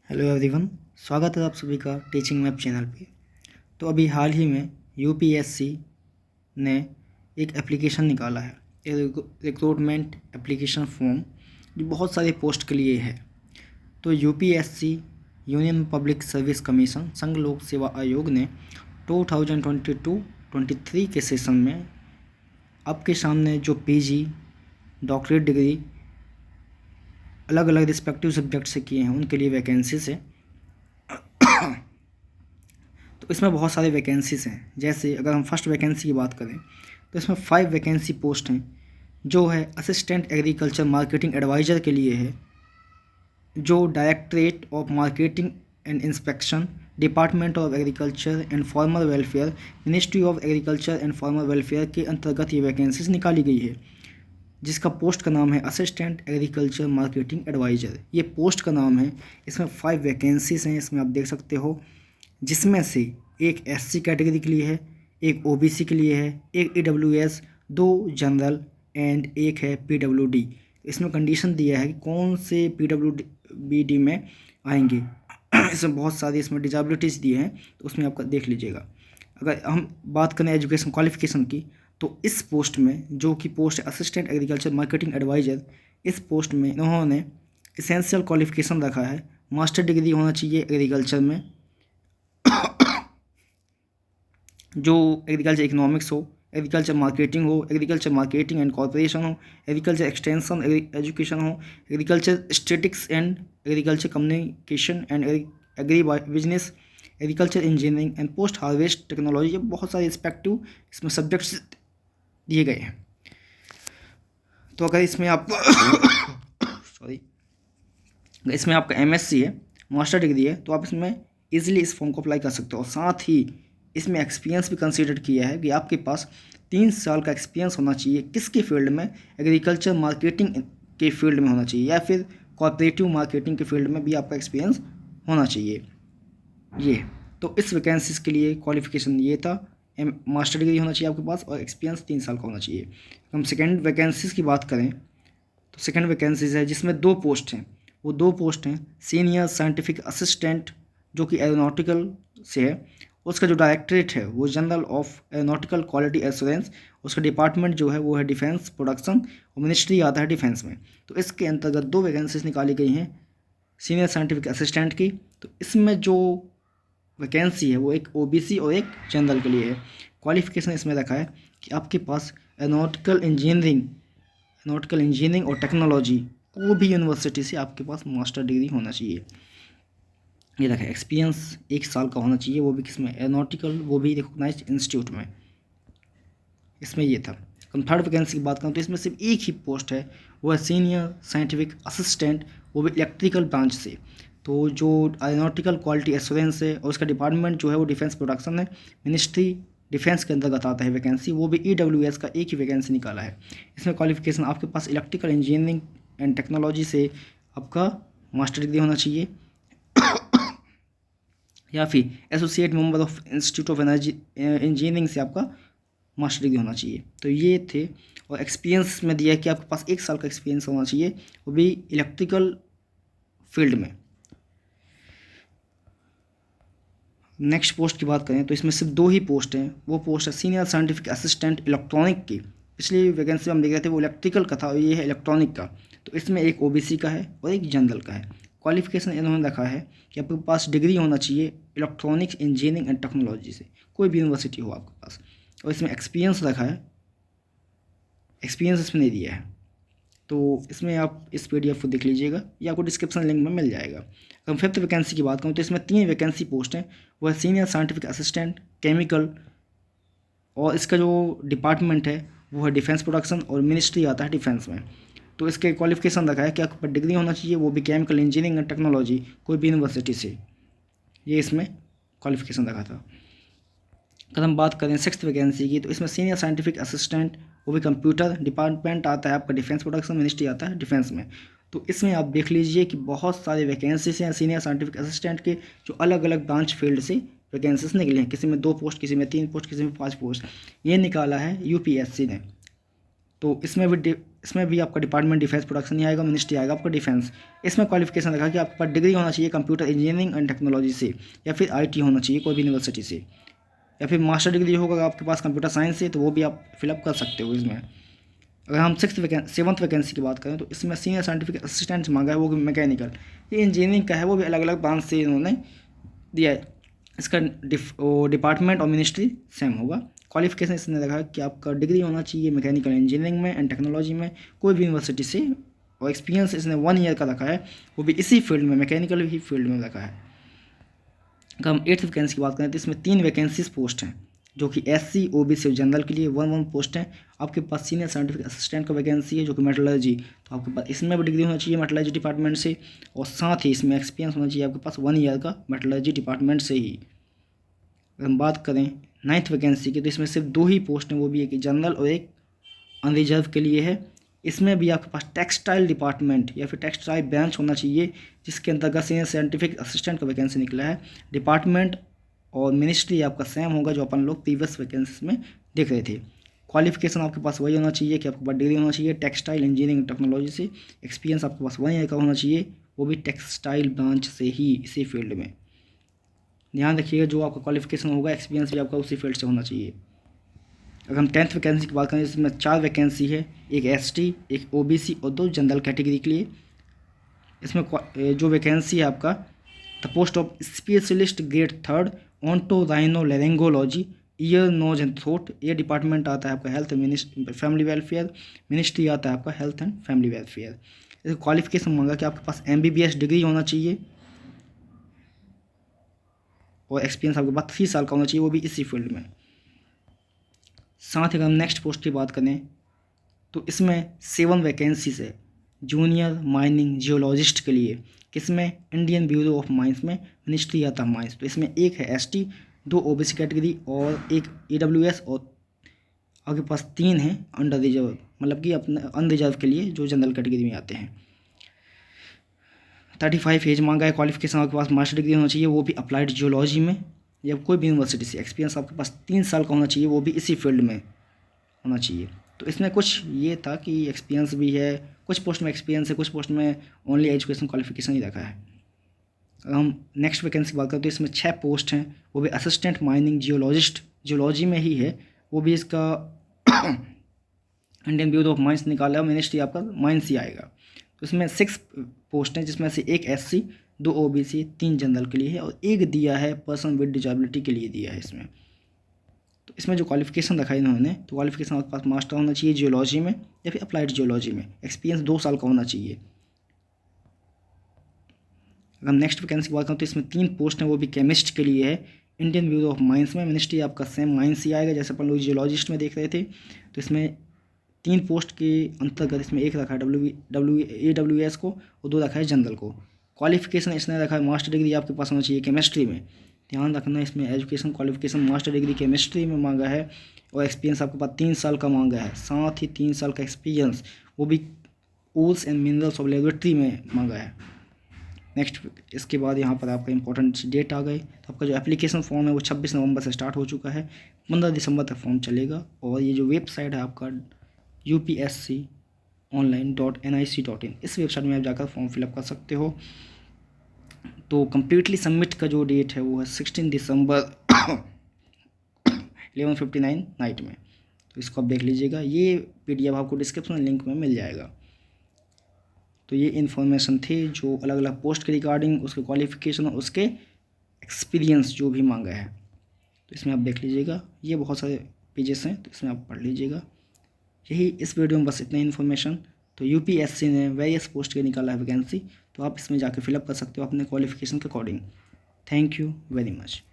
Hello everyone, स्वागत है आप सभी का टीचिंग मैप चैनल पे। तो अभी हाल ही में यूपीएससी ने एक एप्लीकेशन निकाला है, रिक्रूटमेंट एप्लीकेशन फॉर्म, जो बहुत सारे पोस्ट के लिए है। तो UPSC union public service commission संघ लोक सेवा आयोग ने 2022-23 के सेशन में आपके सामने जो पीजी, डॉक्टरेट डिग्री अलग अलग रिस्पेक्टिव सब्जेक्ट से किए हैं उनके लिए वैकेंसीज है। तो इसमें बहुत सारे वैकेंसीज हैं। जैसे अगर हम फर्स्ट वैकेंसी की बात करें तो इसमें 5 वैकेंसी पोस्ट हैं, जो है असिस्टेंट एग्रीकल्चर मार्केटिंग एडवाइज़र के लिए है, जो directorate of marketing and inspection, department of agriculture and farmer welfare, ministry of agriculture and farmer welfare के अंतर्गत ये वैकेंसीज निकाली गई है, जिसका पोस्ट का नाम है असिस्टेंट एग्रीकल्चर मार्केटिंग एडवाइज़र। ये पोस्ट का नाम है। इसमें 5 वैकेंसीज हैं, इसमें आप देख सकते हो, जिसमें से एक एससी कैटेगरी के लिए है, एक ओबीसी के लिए है, एक ईडब्ल्यूएस, 2 जनरल एंड एक है पीडब्ल्यूडी। इसमें कंडीशन दिया है कि कौन से पीडब्ल्यूडी में आएंगे। इसमें बहुत सारी इसमें डिजेबिलिटीज़ दिए हैं, तो उसमें आपका देख लीजिएगा। अगर हम बात करें एजुकेशन क्वालिफिकेशन की, तो इस पोस्ट में, जो कि पोस्ट है असिस्टेंट एग्रीकल्चर मार्केटिंग एडवाइज़र, इस पोस्ट में इन्होंने इसेंशियल क्वालिफिकेशन रखा है। मास्टर डिग्री होना चाहिए एग्रीकल्चर में, जो एग्रीकल्चर इकोनॉमिक्स हो, एग्रीकल्चर मार्केटिंग एंड कॉर्पोरेशन हो, एग्रीकल्चर एक्सटेंशन एजुकेशन हो, agriculture statistics and agriculture communication and agri business, agriculture engineering and post harvest technology. ये बहुत सारे रिस्पेक्टिव इसमें सब्जेक्ट्स दिए गए हैं। तो अगर इसमें आपको इसमें आपका एमएससी है, मास्टर डिग्री है, तो आप इसमें इजीली इस फॉर्म को अप्लाई कर सकते हो। और साथ ही इसमें एक्सपीरियंस भी कंसीडर किया है कि आपके पास 3 साल का एक्सपीरियंस होना चाहिए। किसके फील्ड में? एग्रीकल्चर मार्केटिंग के फील्ड में होना चाहिए, या फिर कॉर्पोरेटिव मार्केटिंग के फील्ड में भी आपका एक्सपीरियंस होना चाहिए। ये तो इस वैकेंसीज के लिए क्वालिफिकेशन ये था, मास्टर डिग्री होना चाहिए आपके पास और एक्सपीरियंस 3 साल का होना चाहिए। हम सेकेंड वैकेंसीज की बात करें तो सेकेंड वैकेंसीज है, जिसमें 2 पोस्ट हैं। वो 2 पोस्ट हैं सीनियर साइंटिफिक असिस्टेंट, जो कि एरोनॉटिकल से है। उसका जो डायरेक्टरेट है वो general of aeronautical quality assurance, उसका डिपार्टमेंट जो है वो है डिफेंस प्रोडक्शन, और मिनिस्ट्री आता है डिफेंस में। तो इसके अंतर्गत 2 वैकेंसीज निकाली गई हैं सीनियर साइंटिफिक असिस्टेंट की। तो इसमें जो वैकेंसी है वो एक ओबीसी और एक जनरल के लिए है। क्वालिफिकेशन इसमें रखा है कि आपके पास एरोनॉटिकल इंजीनियरिंग और टेक्नोलॉजी को भी यूनिवर्सिटी से आपके पास मास्टर डिग्री होना चाहिए। ये रखा है। एक्सपीरियंस 1 साल का होना चाहिए, वो भी किसमें? एरोनॉटिकल, वो भी रिकॉग्नाइज्ड इंस्टीट्यूट में। इसमें ये था। हम थर्ड वैकेंसी की बात करें तो इसमें सिर्फ एक ही पोस्ट है, वो है सीनियर साइंटिफिक असिस्टेंट, वो भी इलेक्ट्रिकल ब्रांच से। तो जो एरोनॉटिकल क्वालिटी एश्योरेंस है और उसका डिपार्टमेंट जो है वो डिफेंस प्रोडक्शन है, मिनिस्ट्री डिफेंस के अंतर्गत आता है वैकेंसी। वो भी ईडब्ल्यूएस का एक ही वैकेंसी निकाला है। इसमें क्वालिफिकेशन आपके पास इलेक्ट्रिकल इंजीनियरिंग एंड टेक्नोलॉजी से आपका मास्टर डिग्री होना चाहिए, या फिर associate member of institute of energy engineering से आपका मास्टर डिग्री होना चाहिए। तो ये थे। और एक्सपीरियंस में दिया है कि आपके पास 1 साल का एक्सपीरियंस होना चाहिए, वो भी इलेक्ट्रिकल फील्ड में। नेक्स्ट पोस्ट की बात करें तो इसमें सिर्फ 2 ही पोस्ट हैं। वो पोस्ट है सीनियर साइंटिफिक असिस्टेंट इलेक्ट्रॉनिक की। पिछली वैकेंसी हम देख रहे थे वो इलेक्ट्रिकल का था, और ये है इलेक्ट्रॉनिक का। तो इसमें एक ओबीसी का है और एक जनरल का है। क्वालिफिकेशन इन्होंने रखा है कि आपके पास डिग्री होना चाहिए इलेक्ट्रॉनिक्स इंजीनियरिंग एंड टेक्नोलॉजी से, कोई भी यूनिवर्सिटी हो आपके पास। और इसमें एक्सपीरियंस रखा है, एक्सपीरियंस इसमें नहीं दिया है। तो इसमें आप इस पीडीएफ को देख लीजिएगा, या आपको डिस्क्रिप्शन लिंक में मिल जाएगा। अगर हम 5th वैकेंसी की बात करूँ तो इसमें 3 वैकेंसी पोस्ट हैं। वो है सीनियर साइंटिफिक असिस्टेंट केमिकल, और इसका जो डिपार्टमेंट है वो है डिफेंस प्रोडक्शन, और मिनिस्ट्री आता है डिफेंस में। तो इसके क्वालिफिकेशन रखा है कि आपके पास डिग्री होना चाहिए, वो भी केमिकल इंजीनियरिंग एंड टेक्नोलॉजी, कोई भी यूनिवर्सिटी से। ये इसमें क्वालिफिकेशन रखा था। अगर हम बात करें 6th वैकेंसी की तो इसमें सीनियर साइंटिफिक असिस्टेंट, वो भी कंप्यूटर, डिपार्टमेंट आता है आपका डिफेंस प्रोडक्शन, मिनिस्ट्री आता है डिफेंस में। तो इसमें आप देख लीजिए कि बहुत सारे वैकेंसीज हैं सीनियर साइंटिफिक असिस्टेंट के, जो अलग अलग ब्रांच फील्ड से वैकेंसीज निकले हैं। किसी में 2 पोस्ट, किसी में 3 पोस्ट, किसी में 5 पोस्ट, ये निकाला है यूपीएससी ने। तो इसमें भी इसमें भी आपका डिपार्टमेंट डिफेंस प्रोडक्शन ही आएगा, मिनिस्ट्री आएगा आपका डिफेंस। इसमें क्वालिफिकेशन रखा कि आपके पास डिग्री होना चाहिए कंप्यूटर इंजीनियरिंग एंड टेक्नोलॉजी से, या फिर IT होना चाहिए कोई भी यूनिवर्सिटी से, या फिर मास्टर डिग्री होगा आपके पास कंप्यूटर साइंस से तो वो भी आप फिलअप कर सकते हो इसमें। अगर हम सेवन्थ वैकेंसी की बात करें तो इसमें सीनियर साइंटिफिक असिस्टेंट मांगा है, वो भी मैकेनिकल। ये इंजीनियरिंग का है, वो भी अलग अलग ब्रांच से इन्होंने दिया है। इसका डिपार्टमेंट और मिनिस्ट्री सेम होगा। क्वालिफिकेशन इसने रखा कि आपका डिग्री होना चाहिए मैकेनिकल इंजीनियरिंग में एंड टेक्नोलॉजी में कोई भी यूनिवर्सिटी से, और एक्सपीरियंस इसने 1 ईयर का रखा है, वो भी इसी फील्ड में, मैकेनिकल ही फील्ड में रखा है। अगर हम 8th वैकेंसी की बात करें तो इसमें 3 वैकेंसीज पोस्ट हैं, जो कि SC OBC और जनरल के लिए 1 पोस्ट हैं। आपके पास सीनियर साइंटिफिक असिस्टेंट का वैकेंसी है जो कि मेटलर्जी, तो आपके पास इसमें भी डिग्री होना चाहिए मेटलर्जी डिपार्टमेंट से, और साथ ही इसमें एक्सपीरियंस होना चाहिए आपके पास 1 ईयर का मेटलर्जी डिपार्टमेंट से ही। अगर हम बात करें 9th वैकेंसी की तो इसमें सिर्फ 2 ही पोस्ट हैं, वो भी एक जनरल और एक अनरिजर्व के लिए है। इसमें भी आपके पास टेक्सटाइल डिपार्टमेंट या फिर टेक्सटाइल ब्रांच होना चाहिए, जिसके अंतर्गत सीनियर साइंटिफिक असिस्टेंट का वैकेंसी निकला है। डिपार्टमेंट और मिनिस्ट्री आपका सेम होगा जो अपन लोग प्रीवियस वैकेंसीज में देख रहे थे। क्वालिफिकेशन आपके पास वही होना चाहिए कि आपके पास डिग्री होना चाहिए टेक्सटाइल इंजीनियरिंग टेक्नोलॉजी से, एक्सपीरियंस आपके पास 1 ईयर का होना चाहिए, वो भी टेक्सटाइल ब्रांच से ही, इसी फील्ड में। ध्यान रखिएगा जो आपका क्वालिफिकेशन होगा एक्सपीरियंस भी आपका उसी फील्ड से होना चाहिए। अगर हम 10th वैकेंसी की बात करें इसमें 4 वैकेंसी है, एक ST, एक OBC और 2 जनरल कैटेगरी के लिए। इसमें जो वैकेंसी है आपका the post of specialist grade 3 otorhinolaryngology ear nose and throat, ये डिपार्टमेंट आता है आपका हेल्थ फैमिली वेलफेयर, मिनिस्ट्री आता है आपका हेल्थ एंड फैमिली वेलफेयर। इसका क्वालिफिकेशन मांगा कि आपके पास MBBS डिग्री होना चाहिए और एक्सपीरियंस आपके पास 3 साल का होना चाहिए, वो भी इसी फील्ड में। साथ ही अगर हम नेक्स्ट पोस्ट की बात करें तो इसमें 7 वैकेंसीज है जूनियर माइनिंग जियोलॉजिस्ट के लिए, किसमें इंडियन ब्यूरो ऑफ माइंस में, मिनिस्ट्री आता है माइंस। तो इसमें एक है ST, 2 OBC कैटेगरी और एक EWS, और आपके पास 3 हैं अंडर रिजर्व, मतलब कि अपने अनरिजर्व के लिए जो जनरल कैटेगरी में आते हैं। 35 एज मांगा है। क्वालिफिकेशन आपके पास मास्टर डिग्री होना चाहिए, वो भी अप्लाइड जियोलॉजी में या कोई भी यूनिवर्सिटी से। एक्सपीरियंस आपके पास 3 साल का होना चाहिए, वो भी इसी फील्ड में होना चाहिए। तो इसमें कुछ ये था कि एक्सपीरियंस भी है, कुछ पोस्ट में एक्सपीरियंस है, कुछ पोस्ट में ओनली एजुकेशन क्वालिफिकेशन ही रखा है। अगर हम नेक्स्ट वैकेंसी की बात करें तो इसमें 6 पोस्ट हैं, वो भी असिस्टेंट माइनिंग जियोलॉजिस्ट, जियोलॉजी में ही है, वो भी इसका इंडियन ब्यूरो ऑफ माइंस निकाला है, मिनिस्ट्री आपका माइंस ही आएगा। तो इसमें 6 पोस्ट हैं, जिसमें से एक SC, 2 OBC, 3 जनरल के लिए है, और एक दिया है पर्सन विद डिजेबिलिटी के लिए दिया है इसमें। तो इसमें जो क्वालिफिकेशन रखा है इन्होंने, तो क्वालिफिकेशन आपके पास मास्टर होना चाहिए जियोलॉजी में या फिर अप्लाइड जियोलॉजी में, एक्सपीरियंस 2 साल का होना चाहिए। अगर हम नेक्स्ट वैकेंसी की बात करें तो इसमें 3 पोस्ट हैं, वो भी केमिस्ट के लिए है, इंडियन ब्यूरो ऑफ माइंस में, मिनिस्ट्री आपका सेम माइंस ही आएगा जैसे अपन लोग जियोलॉजिस्ट में देख रहे थे। तो इसमें 3 पोस्ट के अंतर्गत इसमें एक रखा है AWS को और 2 रखा है जनरल को। क्वालिफिकेशन इसने रखा है मास्टर डिग्री आपके पास होना चाहिए केमिस्ट्री में। ध्यान रखना इसमें education qualification master degree chemistry में मांगा है, और एक्सपीरियंस आपके पास 3 साल का मांगा है, साथ ही 3 साल का एक्सपीरियंस वो भी ओल्स एंड मिनरल्स ऑफ लेबोरेटरी में मांगा है। नेक्स्ट इसके बाद यहाँ पर आपका इंपॉर्टेंट डेट आ गई, तो आपका जो एप्लीकेशन फॉर्म है वो 26 नवंबर से स्टार्ट हो चुका है, 15 दिसंबर तक फॉर्म चलेगा। और ये जो वेबसाइट है आपका upsconline.nic.in, इस वेबसाइट में आप जाकर फॉर्म फिलअप कर सकते हो। तो कम्प्लीटली सबमिट का जो डेट है वो है 16 दिसंबर 11:59 नाइट में। तो इसको आप देख लीजिएगा, ये PDF आपको डिस्क्रिप्शन लिंक में मिल जाएगा। तो ये इन्फॉर्मेशन थी जो अलग अलग पोस्ट के रिगार्डिंग, उसके क्वालिफिकेशन और उसके एक्सपीरियंस जो भी मांगा है, तो इसमें आप देख लीजिएगा। ये बहुत सारे पेजेस हैं, तो इसमें आप पढ़ लीजिएगा। यही इस वीडियो में बस इतना इन्फॉर्मेशन। तो UPSC ने वेरियस पोस्ट के निकाला है वैकेंसी, तो आप इसमें जाकर फिलअप कर सकते हो अपने क्वालिफिकेशन के according. Thank you very much.